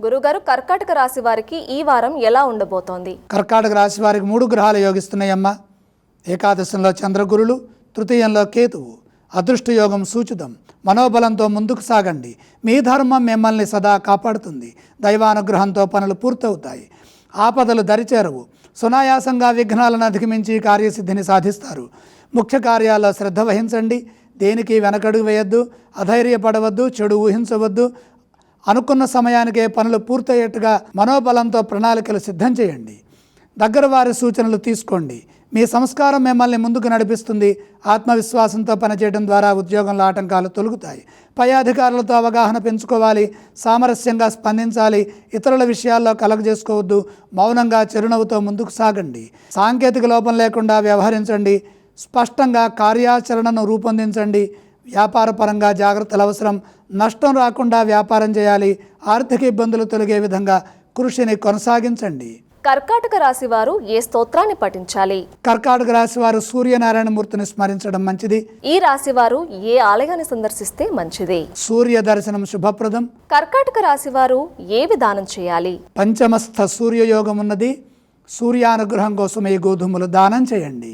గురుగారు, కర్కాటక రాశి వారికి ఈ వారం ఎలా ఉండబోతోంది? కర్కాటక రాశి వారికి 3 గ్రహాలు యోగిస్తున్నాయమ్మా. ఏకాదశంలో చంద్రగురులు, తృతీయంలో కేతువు. అదృష్ట యోగం సూచితం. మనోబలంతో ముందుకు సాగండి. మీ ధర్మం మిమ్మల్ని సదా కాపాడుతుంది. దైవానుగ్రహంతో పనులు పూర్తవుతాయి. ఆపదలు దరిచేరవు. సునాయాసంగా విఘ్నాలను అధిగమించి కార్యసిద్ధిని సాధిస్తారు. ముఖ్య కార్యాల్లో శ్రద్ధ వహించండి. దేనికి వెనకడుగు వేయొద్దు. అధైర్యపడవద్దు. చెడు ఊహించవద్దు. అనుకున్న సమయానికే పనులు పూర్తయ్యేట్టుగా మనోబలంతో ప్రణాళికలు సిద్ధం చేయండి. దగ్గర వారి సూచనలు తీసుకోండి. మీ సంస్కారం మిమ్మల్ని ముందుకు నడిపిస్తుంది. ఆత్మవిశ్వాసంతో పనిచేయడం ద్వారా ఉద్యోగంలో ఆటంకాలు తొలగుతాయి. పై అధికారులతో అవగాహన పెంచుకోవాలి. సామరస్యంగా స్పందించాలి. ఇతరుల విషయాల్లో కలగజేసుకోవద్దు. మౌనంగా చిరునవ్వుతో ముందుకు సాగండి. సాంకేతిక లోపం లేకుండా వ్యవహరించండి. స్పష్టంగా కార్యాచరణను రూపొందించండి. వ్యాపారపరంగా జాగ్రత్తలు అవసరం. నష్టం రాకుండా వ్యాపారం చేయాలి. ఆర్థిక ఇబ్బందులు తొలగే విధంగా కృషిని కొనసాగించండి. కర్కాటక రాశి వారు ఏ స్తోత్రాన్ని పఠించాలి? కర్కాటక రాశి వారు సూర్యనారాయణమూర్తిని స్మరించడం మంచిది. ఈ రాశి వారు ఏ ఆలయాన్ని సందర్శిస్తే మంచిది? సూర్య దర్శనం శుభప్రదం. కర్కాటక రాశి వారు ఏ విధానం చేయాలి? పంచమస్థ సూర్యయోగం ఉన్నది. సూర్యానుగ్రహం కోసం ఈ గోధుమలు దానం చేయండి.